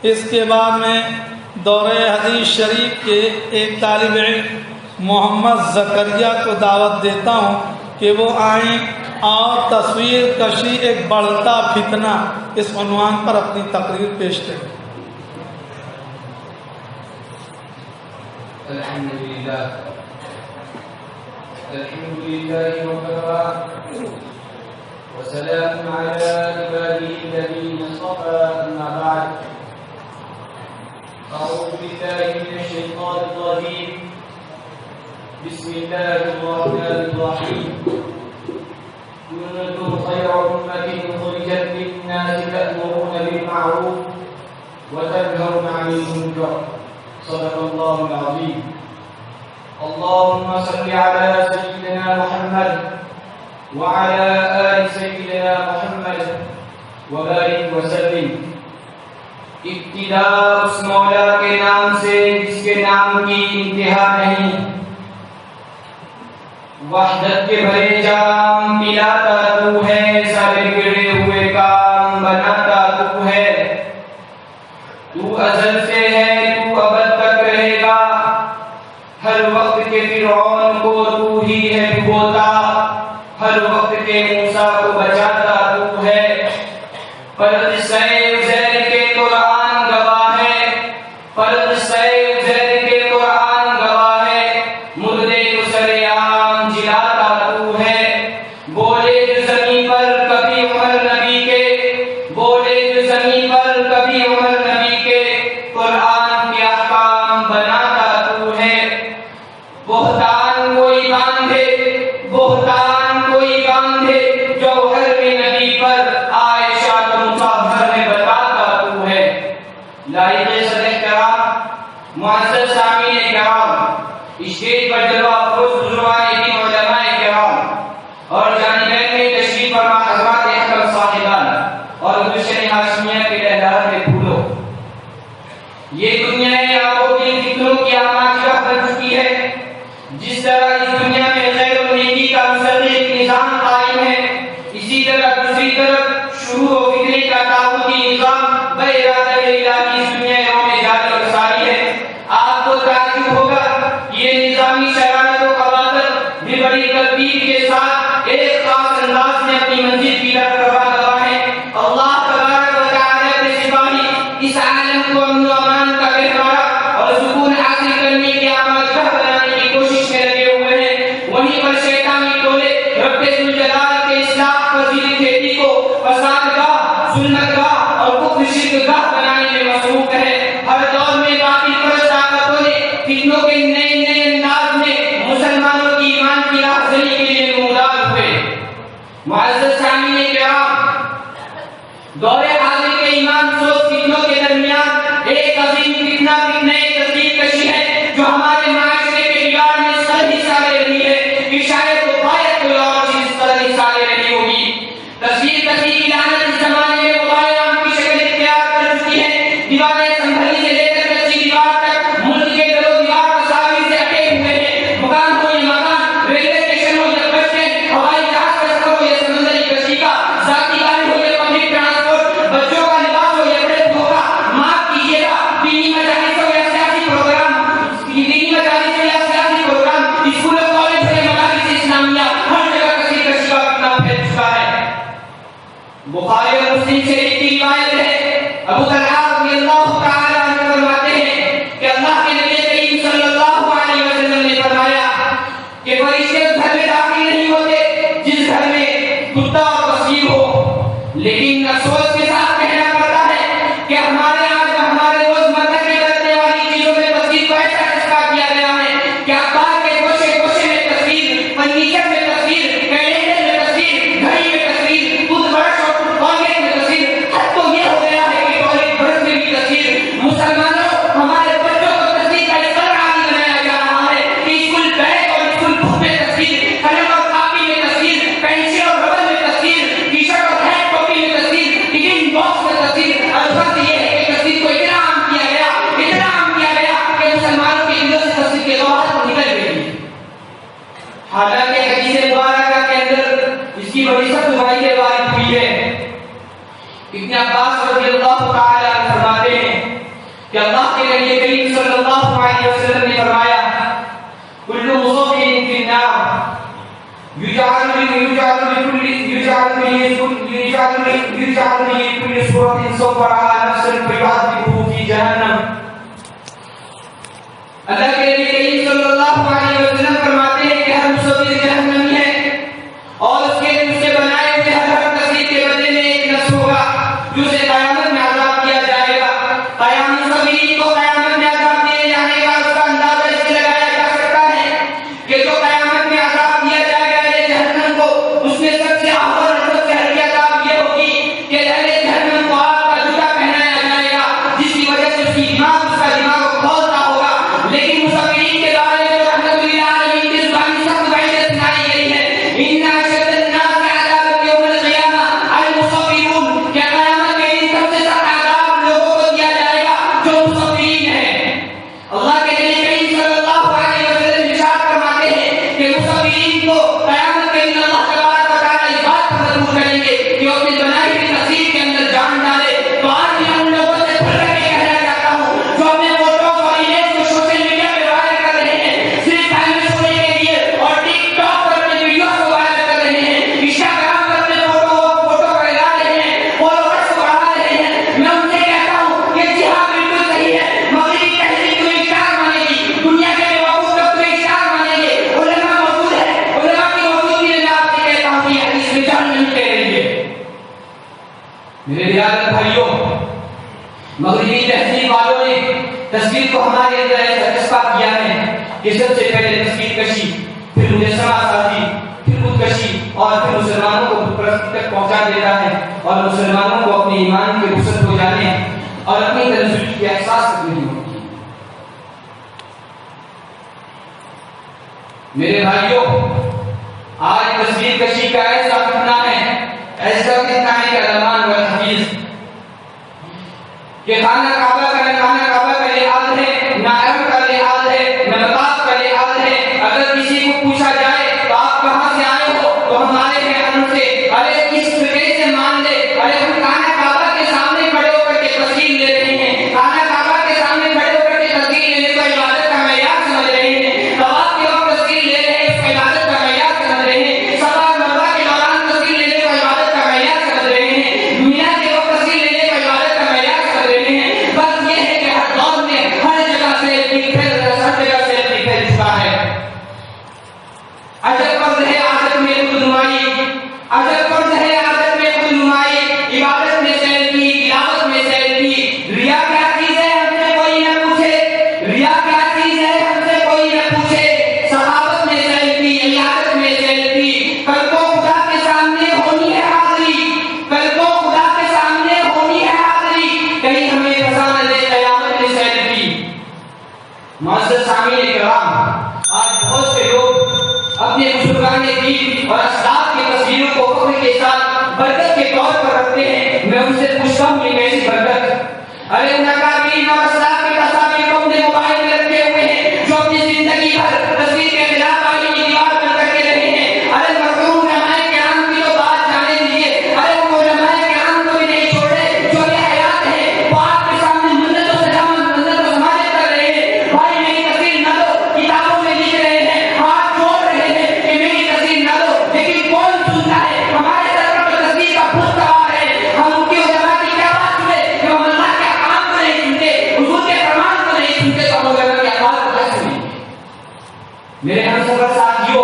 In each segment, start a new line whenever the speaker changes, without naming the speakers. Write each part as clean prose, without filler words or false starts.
اس کے بعد میں دورہ حدیث شریف کے ایک طالب علم محمد زکریا کو دعوت دیتا ہوں کہ وہ آئیں اور تصویر کشی ایک بڑھتا فتنہ اس عنوان پر اپنی تقریر پیش کریں۔
الحمدللہ وكفى وسلام على عباده الذين اصطفى أما بعد أعوذ بالله من الشيطان الرجيم بسم الله الرحمن الرحيم كنتم خير أمة أخرجت للناس تأمرون بالمعروف وتنهون عن المنكر صدق الله العظيم اللهم صل على سيدنا محمد وعلى آل سيدنا محمد وبارك وسلم۔ ابتداء اس مولا کے نام سے جس کے نام کی انتہا نہیں، وحدت کے بھرے جام پلاتا تو ہے، سارے گرے ہوئے کام بناتا تو ہے، تو ازل سے ہے، تو ابد تک رہے گا، ہر وقت کے فرعون کو تو ہی ہے ڈبوتا، ہر وقت کے موسیٰ کو بچاتا تو ہے، فرد سیل زیر کے قرآن گواہ ہے، فرد سیل زیر کے قرآن گواہ ہے، مردے کو سریعان جلاتا تو ہے، بولے جو زمین پر کبھی عمر نبی کے، بولے جو زمین پر کبھی عمر نبی کے، قرآن کے احکام بناتا تو ہے۔ بہتان کوئی باندھے، بہتان کوئی باندھے، جوہر میں نبی پر عائشہ کو مصحف میں بتاتا تو ہے۔ لائق صدر کرام، معزز سامعین کرام، اسٹیج پر جلوہ افروز بزرگان دین علماء کرام اور جانبین میں تشریف فرما حضرات احترام صاحبان اور گلشن ہاشمیہ کے لہلہاتے پھولوں، یہ دنیا آپ و دل فکروں کی آماجگاہ بن چکی ہے۔ جس طرح اس دنیا میں خیر و نیکی کا مستقل نظام قائم ہے، اسی طرح دوسری طرف شرور و فتنے کا طاغوتی نظام بے ارادہ الہی اس دنیا میں جاری و ساری ہے۔ آپ کو تعجب ہوگا کہ یہ نظامی شرارت و قباطت بھی بڑی ترتیب کے ساتھ ایک خاص انداز میں اپنی منزل کی طرف رواں ہے۔ اللہ تبارک و تعالی کے سپاہی اس عالم کو امن و امان کا گہوارہ اور سکون حاصل کرنے کی آماجگاہ بنانے کی کوشش میں لگے ہوئے ہیں، وہیں پر شیطانی ٹولے رب ذوالجلال کے اصلاح پذیر کھیتی کو فساد گاہ، ظلمت گاہ اور کفر شرک گاہ بنانے میں مصروف ہے۔ ہر دور میں باطل پرست طاقتوں نے فتنوں کے نئے نئے انداز میں مسلمانوں کی ایمان کی راہزنی کے لیے نمودار ہوئے۔ معزز سامعین کرام، دور حاضر کے ایمان سوز فتنوں کے درمیان ایک عظیم فتنہ فتنہ تصویر کشی ہے جو ہمارے معاشرے کے بگاڑ میں اس قدر حصہ لے رہی ہے کہ شاید تو باید کوئی اور چیز اس قدر حصہ لے رہی ہوگی۔ تصویر کشی کی لعنت اس زمانے میں موبائل عام کی شکل اختیار کر چکی ہے۔ دیواریں سنبھلنے سے لے کر کچی دیوار تک ملک کے در و دیوار تصاویر سے اٹے ہوئے ہیں۔ مکان ہو یا مکان، ریلوے اسٹیشن ہو یا بس اسٹینڈ، ہوائی جہاز کا سفر ہو یا سمندری کشتی کا، ذاتی گاڑی ہو یا پبلک ٹرانسپورٹ، بچوں کا لباس ہو یا بڑے دھوکہ، معاف کیجیے گا دینی مجالس ہو یا سیاسی پروگرام، دینی مجالس ہو یا سیاسی پروگرام، اسکول اور کالج ہو یا مدارس اسلامیہ، ہر جگہ کسی کسی کا فتنہ پھیل چکا ہے۔ بخاری اور مسلم شریف کی روایت ہے، ابو طلحہ رضی اللہ تعالی عنہ فرماتے ہیں کہ اللہ کے نبی کریم صلی اللہ علیہ وسلم نے فرمایا کہ فرشتے اس گھر میں داخل نہیں ہوتے جس گھر میں کتا اور تصویر ہو، لیکن افسوس کے ساتھ کہنا پڑتا ہے کہ ہمارے آج ہمارے روزمرہ کی کرنے والی چیزوں میں تصویر کو ایسا چسکا کیا گیا ہے کہ اخبار کے گوشے گوشے میں تصویر، فرنیچر میں تصویر، کیلنڈر میں تصویر، گھڑی میں تصویر، ٹوتھ برش اور ٹوالٹ میں تصویر، حد تو یہ ہو گیا ہے کہ ٹوالٹ برش میں بھی تصویر۔ مسلمانوں، ہمارے بچوں کو تصویر کا اس قدر عادی بنایا جا رہا ہے کہ اسکول بیگ اور اسکول بک میں تصویر، قلم اور کاپی میں تصویر، پینسل اور ربڑ میں تصویر، ٹی شرٹ اور ہینڈ کاپی میں تصویر، ٹفن باکس میں تصویر۔ اور فرض یہ ہے کہ تصویر کو اتنا عام کیا گیا، اتنا عام کیا گیا کہ مسلمانوں کی دلوں سے تصویر کے لوحات کو نکل گئی۔ حالانکہ حدیث مبارکہ کے اندر اس کی بڑی سخت واضح ہوئی ہے۔ ابن عباس رضی اللہ تعالی عنہ فرماتے ہیں کہ اللہ کے نبی کریم صلی اللہ علیہ وسلم نے فرمایا کل مصور فی النار یجعل لكل سورة صورها نفسا فيعذبه في جہنم. اللہ کے نبی کریم صلی اللہ علیہ وسلم فرماتے ہیں کہ ہر مصور جہنمی ہے اور اس کے بنائے ہوئے ہر تصویر کے بدلے میں ایک نفس ہوگا جو اسے قیامت میں عذاب کیا جائے گا. قیامت مصوری کو قیامت میں عذاب دیے جانے کا اس کا اندازہ اس سے لگایا جا سکتا ہے کہ جو قیامت میں عذاب دیا جائے گا اہل جہنم کو اس میں سب سے اول اور سب سے ہلکی عذاب یہ ہوگی کہ اہل جہنم کو آگ کا جوتا پہنایا جائے گا جس کی وجہ سے اس کا دماغ کھولتا ہوگا. لیکن مصورین کے بارے میں جو رحمت اللہ علیہ کی زبانی سخت وعید سنائی گئی ہے ان اشد الناس عذاب یوم القیامہ المصورون کہ قیامت کے دن سب سے سخت عذاب لوگوں کو دیا جائے گا جو مصورین ہیں. اللہ کے نبی کریم صلی اللہ علیہ وسلم ارشاد فرماتے ہیں کہ مصورین کو قیامت کے دن اللہ تبارک و تعالی اس بات پر مجبور کریں گے کہ وہ اپنی بنائی ہوئی تصویر کے اندر جان ڈالے. تو آج میں ان لوگوں سے کھل کر کے کہنا چاہتا ہوں جو اپنے فوٹوز اور امیج کو سوشل میڈیا پہ وائرل کر رہے ہیں صرف فیمس ہونے کے لیے اور ٹک ٹاک پر اپنے ویڈیوز کو وائرل کر رہے ہیں انسٹاگرام پر اپنے فوٹو کو لگا رہے ہیں فالوورز کو بڑھا رہے ہیں. میں ان سے کہتا ہوں کہ جی ہاں بالکل صحیح ہے مغربی تہذیب تمہیں اسٹار مانے گی دنیا کے بیوقوف لوگ تمہیں اسٹار مانیں گے. علماء موجود ہے علماء کی موجودگی میں میں آپ سے کہتا ہوں کہ حدیث میں جان نہیں کہہ رہی ہے. میرے ریاض بھائیوں مغربی تہذیب والوں نے تصویر کو ہمارے اندر ایسا جذبہ کیا ہے کہ سب سے پہلے تصویر کشی پھر مجسمہ سازی پھر خود کشی اور پھر مسلمانوں کو بت پرستی تک پہنچا دیتا ہے اور مسلمانوں کو اپنے ایمان کے رخصت ہو جانے اور اپنی تنزلی کے احساس تک نہیں ہوتی. میرے بھائیوں آج تصویر کشی کا ایسا فتنہ ہے کہ علمان والحفیظ کہ خانہ کعبہ کا لحاظ ہے نہ حرم کا لحاظ ہے نہ مطاف کا لحاظ ہے. اگر کسی کو پوچھا جائے تو آپ کہاں سے آئے ہو تو ہمارے ہیں سے ارے کس فرقے سے مان لے ارے ہم خانہ کعبہ کے سامنے کھڑے ہو کر کے تصویر لے رہے ہیں. خانہ کعبہ کے سامنے کھڑے ہو کر کے تصویر لینے کو عبادت کا معیار سمجھ رہے ہیں. طواف کے وقت تصویر لے رہے ہیں اس کو عبادت کا معیار سمجھ رہے ہیں. صفا مروا کے دوران تصویر لینے کو عبادت کا معیار سمجھ رہے ہیں. مینا کے وقت تصویر لینے کو عبادت کا معیار سمجھ رہے ہیں. بس یہ ہے کہ ہر دور میں ہر جگہ سے پھیل چکا ہے. عجب فرض ہے عادت میں خود نمائی عجب فرض ہے عادت میں خود نمائی عبادت میں سیلفی تلاوت میں سیلفی. ریا کیا چیز ہے ہم سے کوئی نہ پوچھے ریا کیا چیز ہے ہم سے کوئی نہ پوچھے. صحابت میں سیلفی عیادت میں سیلفی. کل کو خدا کے سامنے ہونی ہے حاضری کل کو خدا کے سامنے ہونی ہے حاضری کہیں ہمیں پھنسا نہ دے قیامت میں سیلفی. معزز سامعین کرام آج بہت سے لوگ اپنے بزرگان دین اور اسلاف کی تصویروں کو فخر کے ساتھ برکت کے طور پر رکھتے ہیں. میں ان سے پوچھتا ہوں یہ کیسی برکت. ارے ان اکابرین اور اسلاف کی تصاویر کو اپنے موبائل میں رکھے ہوئے ہیں جو اپنی زندگی بھر تصویر کے خلاف آگے کی دیوار پر کرتے رہے ہیں. ارے مرحوم علماء کرام کی تو بات جانے دیجیے. ارے وہ علماء کرام کو بھی نہیں چھوڑ رہے جو یہ حیات ہے وہ آپ کے سامنے منت و سماجت کر رہے ہیں. بھائی میری تصویر نہ دو کتابوں میں لکھ رہے ہیں ہاتھ جوڑ رہے ہیں کہ میری تصویر نہ دو لیکن کون سنتا ہے. ہمارے سر پر تصویر کا بھوت سوار ہے. ہم ان کی علماء کی کیا بات سنیں کہ ہم اللہ کے احکام کو نہیں سنتے حضور کے فرمان کو نہیں سنتے تو ہم علماء کی آواز کو کیسے سنیں. میرے ہم سفر ساتھیوں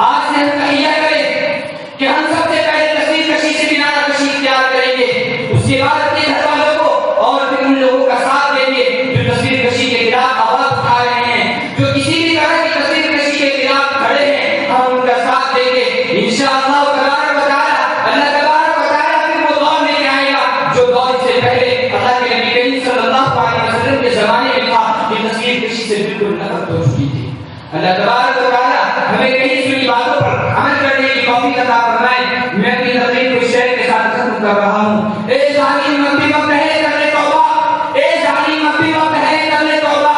آج سے ہم تحیہ کریں کہ ہم سب سے پہلے تصویر کشی سے کنارہ کشی اختیار کریں گے. اس کے بعد اپنے گھر والوں کو اور پھر ان لوگوں کا ساتھ دیں گے جو تصویر کشی کے خلاف آواز اٹھا رہے ہیں جو کسی بھی طرح کی تصویر کشی کے خلاف کھڑے ہیں. ہم ان کا ساتھ دیں گے انشاءاللہ تبارک و تعالی. اللہ تبارک و تعالی پھر وہ دور لے کے آئے گا جو دور سے پہلے اللہ کے نبی کریم صلی اللہ علیہ وسلم کے زمانے میں تھا. یہ تصویر کشی سے بالکل نفرت ہو چکی تھی. اللہ تبارک و تعالی ہمیں کئی سنی باتوں پر عمل کرنے کی توفیق عطا فرمائے. میں اپنی تقریر کو شعر کے ساتھ ختم کر رہا ہوں. اے ظالم اب بھی وقت ہے کر لے توبہ اے ظالم اب بھی وقت ہے کر لے توبہ.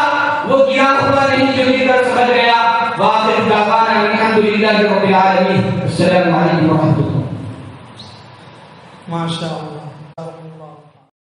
وہ گیا ہوا نہیں جو مل کر سمجھ گیا. وآخر دعوانا الحمدللہ رب العالمین. السلام علیکم ورحمۃ اللہ.
ماشاء اللہ.